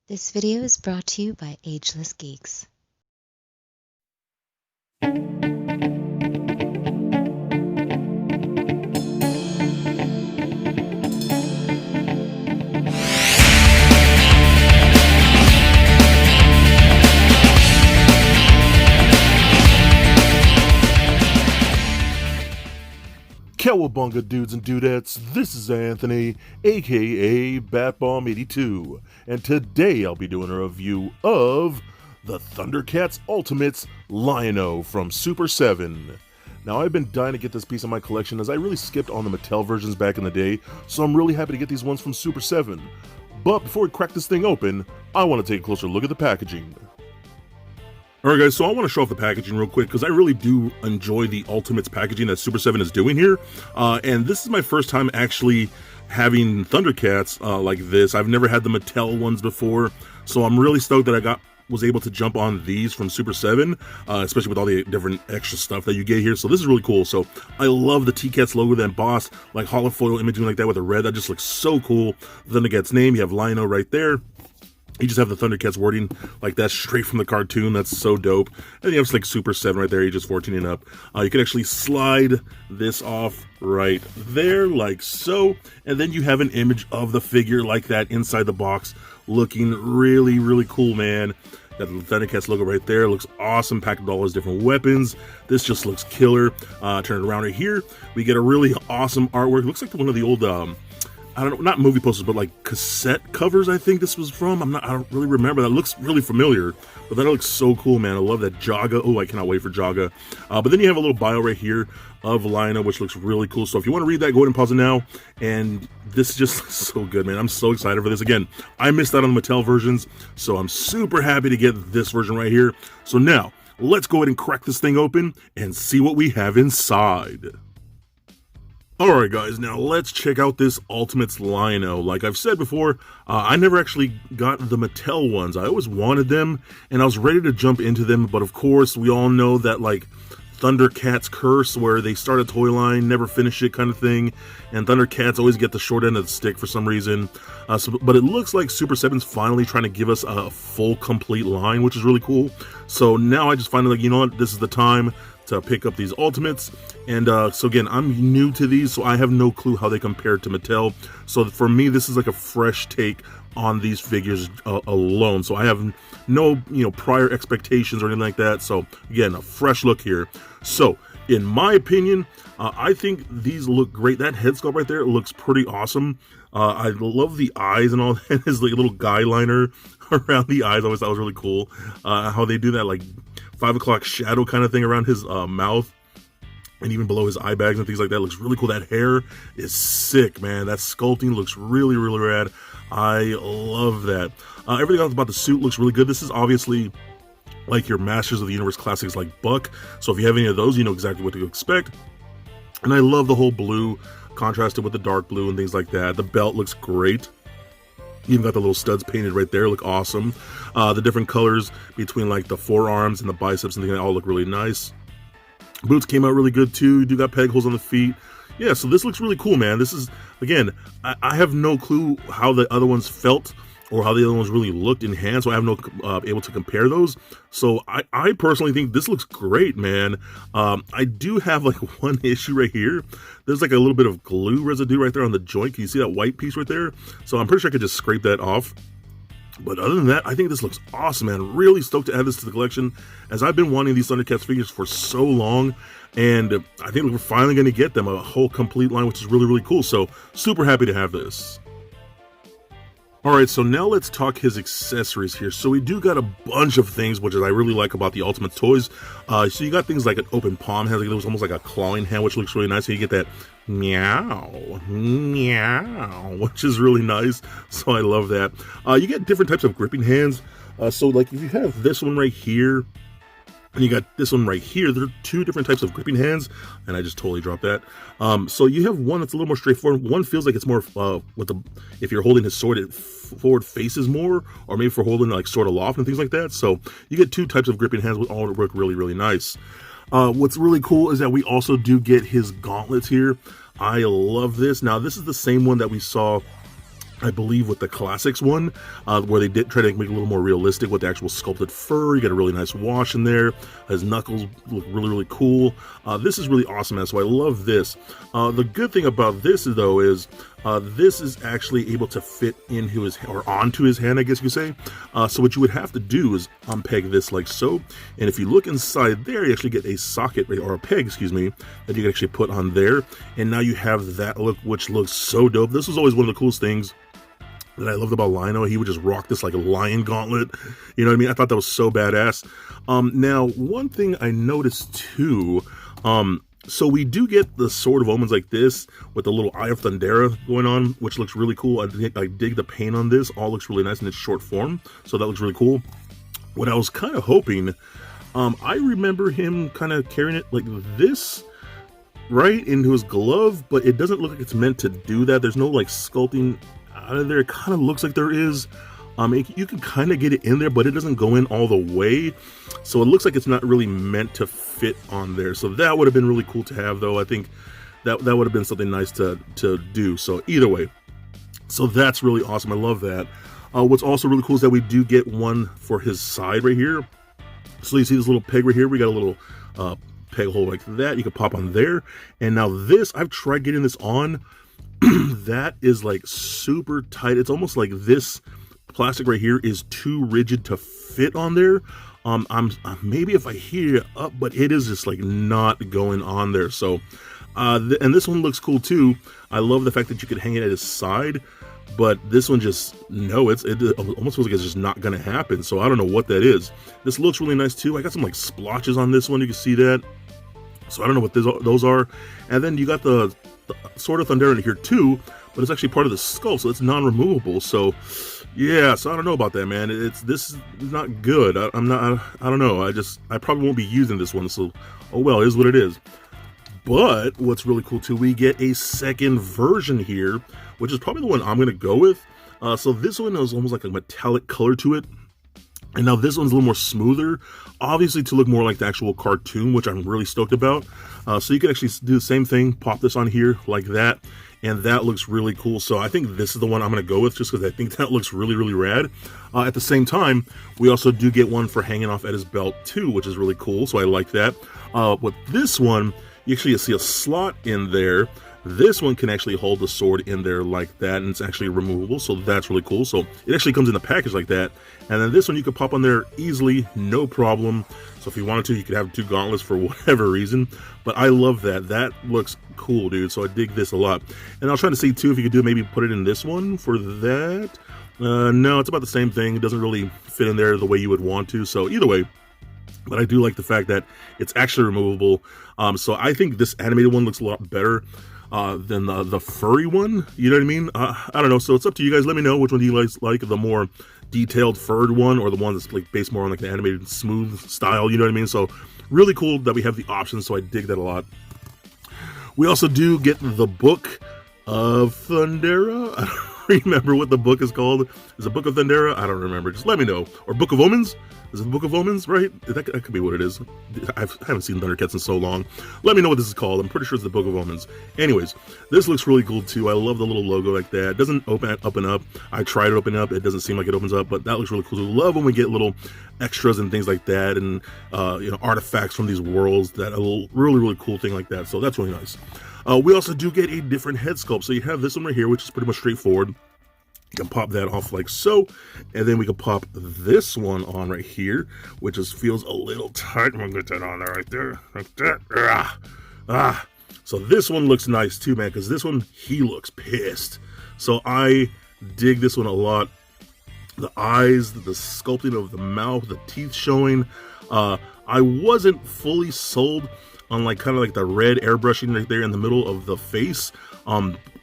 This video is brought to you by Ageless Geeks. Cowabunga dudes and dudettes, this is Anthony, aka Batbomb82, and today I'll be doing a review of the Thundercats Ultimates Lion-O from Super7. Now I've been dying to get this piece in my collection as I really skipped on the Mattel versions back in the day, so I'm really happy to get these ones from Super7. But before we crack this thing open, I want to take a closer look at the packaging. Alright guys, so I want to show off the packaging real quick because I really do enjoy the Ultimates packaging that Super7 is doing here. And this is my first time actually having Thundercats like this. I've never had the Mattel ones before, so I'm really stoked that I was able to jump on these from Super7, especially with all the different extra stuff that you get here. So this is really cool. So I love the T-Cats logo, that embossed like holofoil imaging like that with the red. That just looks so cool. Thundercats name, you have Lion-O right there. You just have the Thundercats wording like that straight from the cartoon. That's so dope. And you have like Super7 right there, ages 14 and up. You can actually slide this off right there like so. And then you have an image of the figure like that inside the box, looking really, really cool, man. Got the Thundercats logo right there. Looks awesome, packed with all those different weapons. This just looks killer. Turn it around right here. We get a really awesome artwork. Looks like one of the old I don't know, not movie posters, but like cassette covers, I think this was from. I don't really remember. That looks really familiar, but that looks so cool, man. I love that Jaga. Oh, I cannot wait for Jaga. But then you have a little bio right here of Lion-O, which looks really cool. So if you want to read that, go ahead and pause it now. And this just looks so good, man. I'm so excited for this. Again, I missed out on the Mattel versions, so I'm super happy to get this version right here. So now, let's go ahead and crack this thing open and see what we have inside. Alright guys, now let's check out this Ultimates Lion-O. Like I've said before, I never actually got the Mattel ones. I always wanted them, and I was ready to jump into them, but of course, we all know that like Thundercats curse, where they start a toy line, never finish it kind of thing, and Thundercats always get the short end of the stick for some reason. But it looks like Super7's finally trying to give us a full, complete line, which is really cool. So now I just find like, you know what, this is the time to pick up these Ultimates. And so again, I'm new to these, so I have no clue how they compare to Mattel. So for me, this is like a fresh take on these figures alone. So I have no, prior expectations or anything like that. So again, a fresh look here. So in my opinion, I think these look great. That head sculpt right there looks pretty awesome. I love the eyes and all that. His like little guy liner around the eyes. I always thought was really cool. How they do that like 5 o'clock shadow kind of thing around his mouth. And even below his eye bags and things like that. Looks really cool. That hair is sick, man. That sculpting looks really, really rad. I love that. Everything else about the suit looks really good. This is obviously like your Masters of the Universe classics like Buck. So if you have any of those, you know exactly what to expect. And I love the whole blue contrasted with the dark blue and things like that. The belt looks great. You even got the little studs painted right there, look awesome. The different colors between like the forearms and the biceps and things all look really nice. Boots came out really good too. You do got peg holes on the feet. Yeah, so this looks really cool, man. This is, again, I have no clue how the other ones felt or how the other ones really looked in hand, so I have no able to compare those. So I personally think this looks great, man. I do have like one issue right here. There's like a little bit of glue residue right there on the joint. Can you see that white piece right there? So I'm pretty sure I could just scrape that off. But other than that, I think this looks awesome, man. Really stoked to add this to the collection, as I've been wanting these Thundercats figures for so long, and I think we're finally going to get them, a whole complete line, which is really, really cool. So super happy to have this. Alright, so now let's talk his accessories here. So we do got a bunch of things, which I really like about the Ultimate toys. So you got things like an open palm hand, like it was almost like a clawing hand, which looks really nice. So you get that meow, meow, which is really nice. So I love that. You get different types of gripping hands. So like if you have this one right here, and you got this one right here, there are two different types of gripping hands, and I just totally dropped that. So you have one that's a little more straightforward. One feels like it's more with the, if you're holding his sword, it forward faces more, or maybe for holding like sword aloft and things like that. So you get two types of gripping hands, which all work really, really nice. What's really cool is that we also do get his gauntlets here. I love this. Now this is the same one that we saw I believe with the classics one, where they did try to make it a little more realistic with the actual sculpted fur. You got a really nice wash in there. His knuckles look really, really cool. This is really awesome, man. So I love this. The good thing about this, though, is this is actually able to fit into his, or onto his hand, I guess you could say. So what you would have to do is unpeg this like so. And if you look inside there, you actually get a socket, or a peg, excuse me, that you can actually put on there. And now you have that look, which looks so dope. This was always one of the coolest things that I loved about Lion-O. He would just rock this like a lion gauntlet. You know what I mean? I thought that was so badass. Now, one thing I noticed too, so we do get the Sword of Omens like this with the little Eye of Thundera going on, which looks really cool. I dig the paint on this. All looks really nice in its short form. So that looks really cool. What I was kind of hoping, I remember him kind of carrying it like this, right into his glove, but it doesn't look like it's meant to do that. There's no like sculpting out of there. It kind of looks like there is. You can kind of get it in there, but it doesn't go in all the way. So it looks like it's not really meant to fit on there. So that would have been really cool to have, though. I think that would have been something nice to do. So either way, so that's really awesome. I love that. What's also really cool is that we do get one for his side right here. So you see this little peg right here. We got a little peg hole like that. You can pop on there. And now this, I've tried getting this on. That is like super tight. It's almost like this plastic right here is too rigid to fit on there. Maybe if I heat it up, but it is just like not going on there. So and this one looks cool too. I love the fact that you could hang it at his side, but this one just, no, it almost feels like it's just not gonna happen. So I don't know what that is. This looks really nice too. I got some like splotches on this one, you can see that. So I don't know what those are. And then you got the Sword of Thundera in here too, but it's actually part of the skull, so it's non-removable. So yeah, so I don't know about that, man. This is not good. I don't know. I probably won't be using this one, so oh well, it is what it is. But what's really cool too, we get a second version here, which is probably the one I'm gonna go with. So this one is almost like a metallic color to it. And now this one's a little more smoother, obviously to look more like the actual cartoon, which I'm really stoked about. So you can actually do the same thing, pop this on here like that, and that looks really cool. So I think this is the one I'm going to go with, just because I think that looks really, really rad. At the same time, we also do get one for hanging off at his belt too, which is really cool, so I like that. With this one, you actually see a slot in there. This one can actually hold the sword in there like that, and it's actually removable, so that's really cool. So it actually comes in a package like that. And then this one you can pop on there easily, no problem. So if you wanted to, you could have two gauntlets for whatever reason. But I love that. That looks cool, dude. So I dig this a lot. And I was trying to see too if you could do maybe put it in this one for that. No, it's about the same thing. It doesn't really fit in there the way you would want to. So either way, but I do like the fact that it's actually removable. So I think this animated one looks a lot better than the furry one. You know what I mean? I don't know. So it's up to you guys. Let me know which one do you guys like, the more detailed furred one, or the one that's like based more on like the animated smooth style. You know what I mean? So really cool that we have the options. So I dig that a lot. We also do get the Book of Thundera. I don't remember what the book is called. Is it Book of Thundera? I don't remember. Just let me know. Or Book of Omens? Is it the Book of Omens, right? That could be what it is. I haven't seen Thundercats in so long. Let me know what this is called. I'm pretty sure it's the Book of Omens. Anyways, this looks really cool too. I love the little logo like that. It doesn't open up and up. I tried to open up. It doesn't seem like it opens up, but that looks really cool. I love when we get little extras and things like that, and artifacts from these worlds. That a little really, really cool thing like that. So that's really nice. We also do get a different head sculpt. So you have this one right here, which is pretty much straightforward. You can pop that off like so, and then we can pop this one on right here, which just feels a little tight. I'm gonna get that on there right there, like that. So this one looks nice too, man, because this one, he looks pissed. So I dig this one a lot. The eyes, the sculpting of the mouth, the teeth showing. I wasn't fully sold on like kind of like the red airbrushing right there in the middle of the face.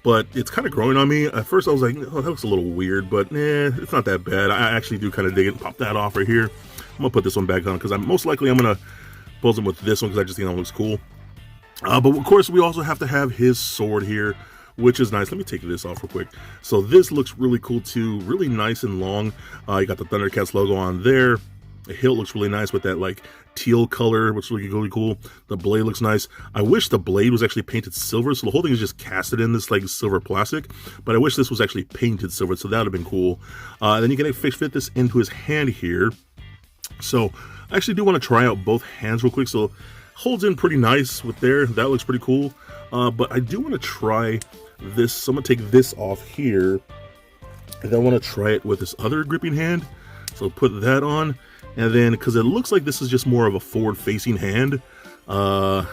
But it's kind of growing on me. At first I was like, oh, that looks a little weird, but it's not that bad. I actually do kind of dig it. Pop that off right here. I'm gonna put this one back on because I'm gonna pose him with this one because I just think that looks cool. But of course we also have to have his sword here, which is nice. Let me take this off real quick. So this looks really cool too, really nice and long. You got the Thundercats logo on there. The hilt looks really nice with that like teal color, which looks really cool. The blade looks nice. I wish the blade was actually painted silver, so the whole thing is just casted in this like silver plastic, but I wish this was actually painted silver, so that would have been cool. Then you can fit this into his hand here. So I actually do want to try out both hands real quick. So holds in pretty nice with there. That looks pretty cool. But I do want to try this. So I'm going to take this off here, and then I want to try it with this other gripping hand. So put that on. And then, because it looks like this is just more of a forward-facing hand, yeah,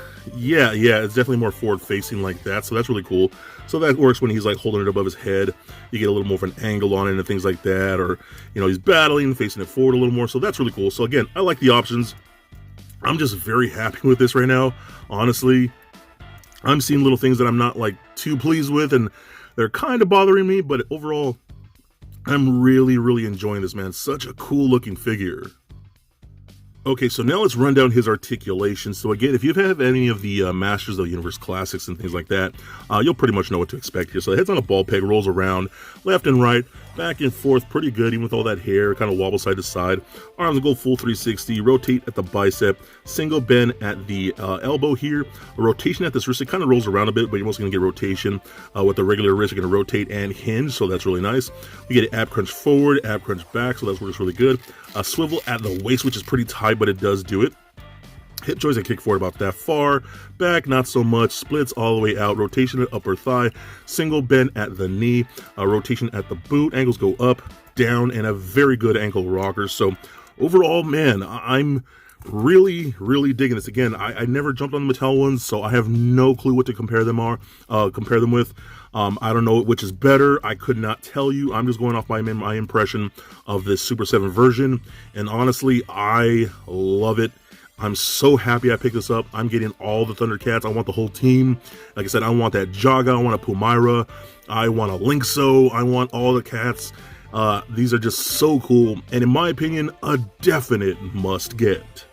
it's definitely more forward-facing like that, so that's really cool. So that works when he's like holding it above his head. You get a little more of an angle on it and things like that, or, you know, he's battling, facing it forward a little more, so that's really cool. So again, I like the options. I'm just very happy with this right now, honestly. I'm seeing little things that I'm not like too pleased with, and they're kind of bothering me, but overall, I'm really enjoying this, man. Such a cool looking figure. Okay, so now let's run down his articulation. So again, if you have any of the Masters of the Universe Classics and things like that, you'll pretty much know what to expect here. So the head's on a ball peg, rolls around, left and right, back and forth, pretty good, even with all that hair, kind of wobble side to side. Arms go full 360, rotate at the bicep, single bend at the elbow here, a rotation at this wrist. It kind of rolls around a bit, but you're mostly going to get rotation. With the regular wrist, you're going to rotate and hinge, so that's really nice. We get an ab crunch forward, ab crunch back, so that works really good. A swivel at the waist, which is pretty tight, but it does do it. Hip joints and kick forward about that far. Back, not so much. Splits all the way out. Rotation at upper thigh. Single bend at the knee. Rotation at the boot. Ankles go up, down, and a very good ankle rocker. So overall, man, I'm really digging this. Again, I never jumped on the Mattel ones, so I have no clue what to compare them with. I don't know which is better. I could not tell you. I'm just going off my impression of this Super 7 version, and honestly, I love it. I'm so happy I picked this up. I'm getting all the Thundercats. I want the whole team. Like I said, I want that Jaga. I want a Pumira. I want a Linkso. I want all the cats. These are just so cool, and in my opinion, a definite must get.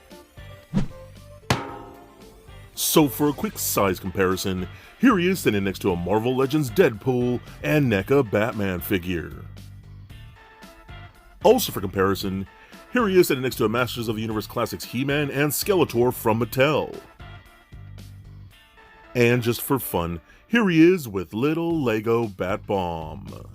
So for a quick size comparison, here he is standing next to a Marvel Legends Deadpool and NECA Batman figure. Also for comparison, here he is standing next to a Masters of the Universe Classics He-Man and Skeletor from Mattel. And just for fun, here he is with little Lego Bat Bomb.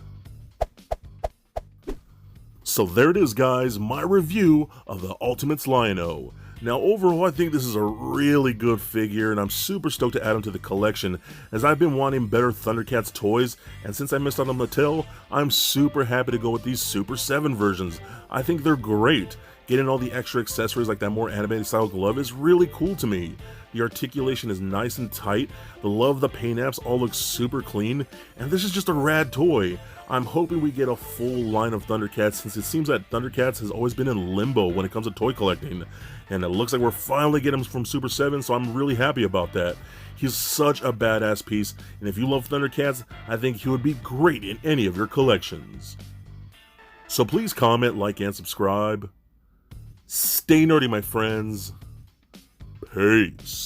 So there it is, guys, my review of the Ultimates Lion-O. Now overall, I think this is a really good figure, and I'm super stoked to add him to the collection, as I've been wanting better Thundercats toys, and since I missed out on Mattel, I'm super happy to go with these Super 7 versions. I think they're great. Getting all the extra accessories like that more animated style glove is really cool to me. The articulation is nice and tight, the paint apps all look super clean, and this is just a rad toy. I'm hoping we get a full line of Thundercats, since it seems that Thundercats has always been in limbo when it comes to toy collecting, and it looks like we're finally getting him from Super 7, so I'm really happy about that. He's such a badass piece, and if you love Thundercats, I think he would be great in any of your collections. So please comment, like, and subscribe. Stay nerdy, my friends. Peace.